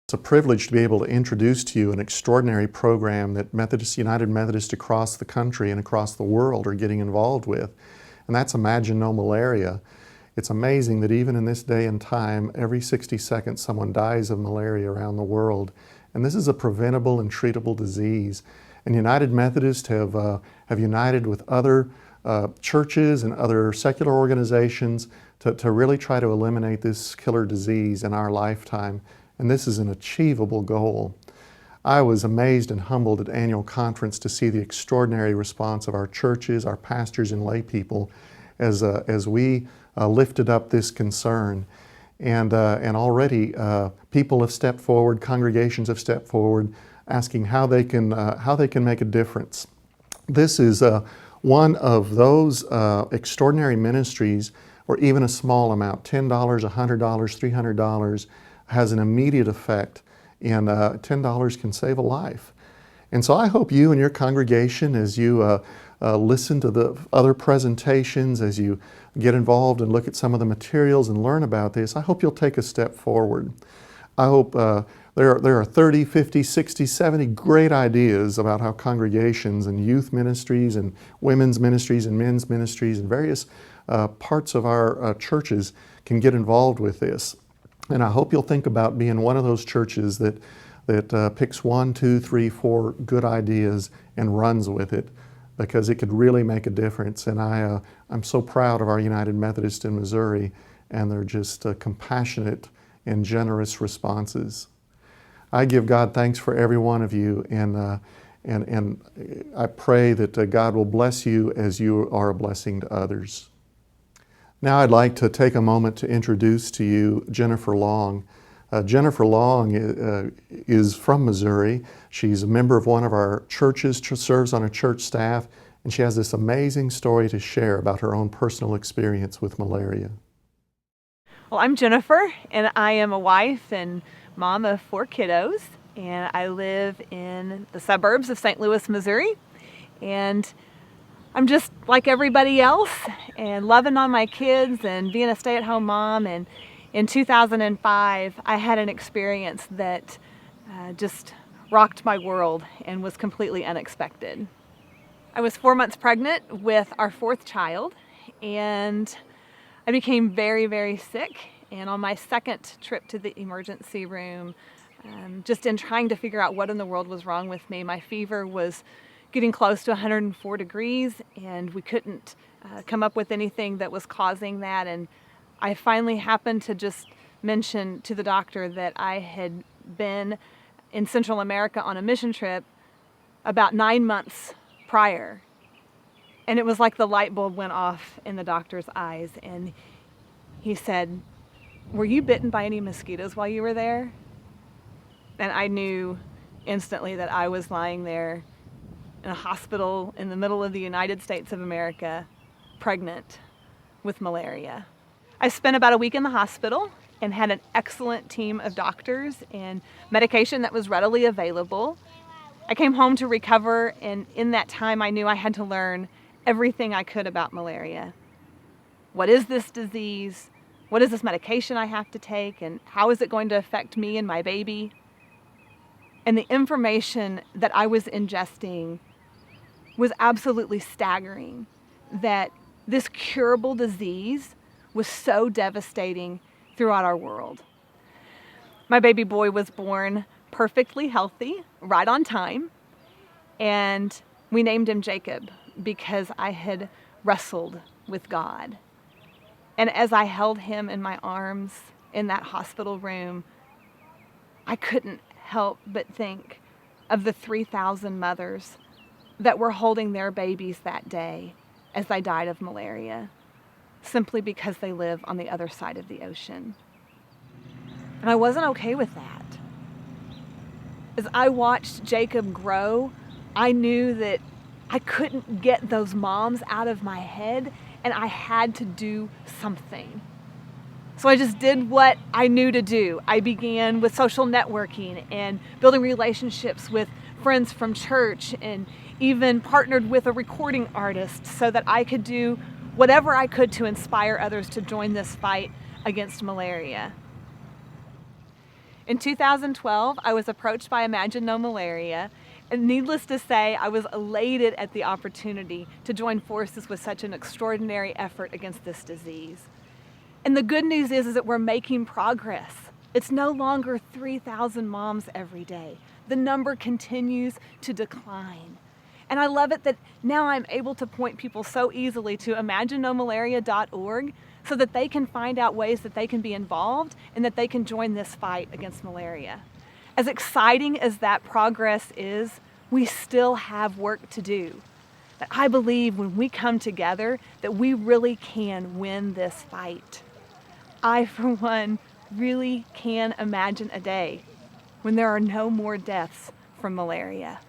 It's a privilege to be able to introduce to you an extraordinary program that United Methodists across the country and across the world are getting involved with, and that's Imagine No Malaria. It's amazing that even in this day and time, every 60 seconds someone dies of malaria around the world, and this is a preventable and treatable disease. And United Methodists have united with other churches and other secular organizations to really try to eliminate this killer disease in our lifetime. And this is an achievable goal. I was amazed and humbled at annual conference to see the extraordinary response of our churches, our pastors, and lay people as we lifted up this concern. And already people have stepped forward, congregations have stepped forward, asking how they can make a difference. This is one of those extraordinary ministries where even a small amount, $10, $100, $300, has an immediate effect, and $10 can save a life. And so I hope you and your congregation, as you listen to the other presentations, as you get involved and look at some of the materials and learn about this, I hope you'll take a step forward. I hope there are 30, 50, 60, 70 great ideas about how congregations and youth ministries and women's ministries and men's ministries and various parts of our churches can get involved with this. And I hope you'll think about being one of those churches that picks 1, 2, 3, 4 good ideas and runs with it, because it could really make a difference. And I'm so proud of our United Methodists in Missouri and their just compassionate and generous responses. I give God thanks for every one of you, and I pray that God will bless you as you are a blessing to others. Now I'd like to take a moment to introduce to you Jennifer Long. Jennifer Long is from Missouri. She's a member of one of our churches, serves on a church staff, and she has this amazing story to share about her own personal experience with malaria. Well, I'm Jennifer, and I am a wife and mom of 4 kiddos, and I live in the suburbs of St. Louis, Missouri, and I'm just like everybody else and loving on my kids and being a stay-at-home mom. And in 2005, I had an experience that just rocked my world and was completely unexpected. I was 4 months pregnant with our 4th child, and I became very, very sick. And on my 2nd trip to the emergency room, just in trying to figure out what in the world was wrong with me, my fever was getting close to 104 degrees, and we couldn't come up with anything that was causing that. And I finally happened to just mention to the doctor that I had been in Central America on a mission trip about 9 months prior. And it was like the light bulb went off in the doctor's eyes, and he said, "Were you bitten by any mosquitoes while you were there?" And I knew instantly that I was lying there in a hospital in the middle of the United States of America, pregnant with malaria. I spent about a week in the hospital and had an excellent team of doctors and medication that was readily available. I came home to recover, and in that time I knew I had to learn everything I could about malaria. What is this disease? What is this medication I have to take? And how is it going to affect me and my baby? And the information that I was ingesting was absolutely staggering, that this curable disease was so devastating throughout our world. My baby boy was born perfectly healthy, right on time, and we named him Jacob because I had wrestled with God. And as I held him in my arms in that hospital room, I couldn't help but think of the 3,000 mothers that were holding their babies that day as they died of malaria, simply because they live on the other side of the ocean. And I wasn't okay with that. As I watched Jacob grow, I knew that I couldn't get those moms out of my head, and I had to do something. So I just did what I knew to do. I began with social networking and building relationships with friends from church, and even partnered with a recording artist so that I could do whatever I could to inspire others to join this fight against malaria. In 2012, I was approached by Imagine No Malaria, and needless to say, I was elated at the opportunity to join forces with such an extraordinary effort against this disease. And the good news is that we're making progress. It's no longer 3,000 moms every day. The number continues to decline. And I love it that now I'm able to point people so easily to imaginenomalaria.org so that they can find out ways that they can be involved and that they can join this fight against malaria. As exciting as that progress is, we still have work to do. But I believe when we come together that we really can win this fight. I, for one, really can imagine a day when there are no more deaths from malaria.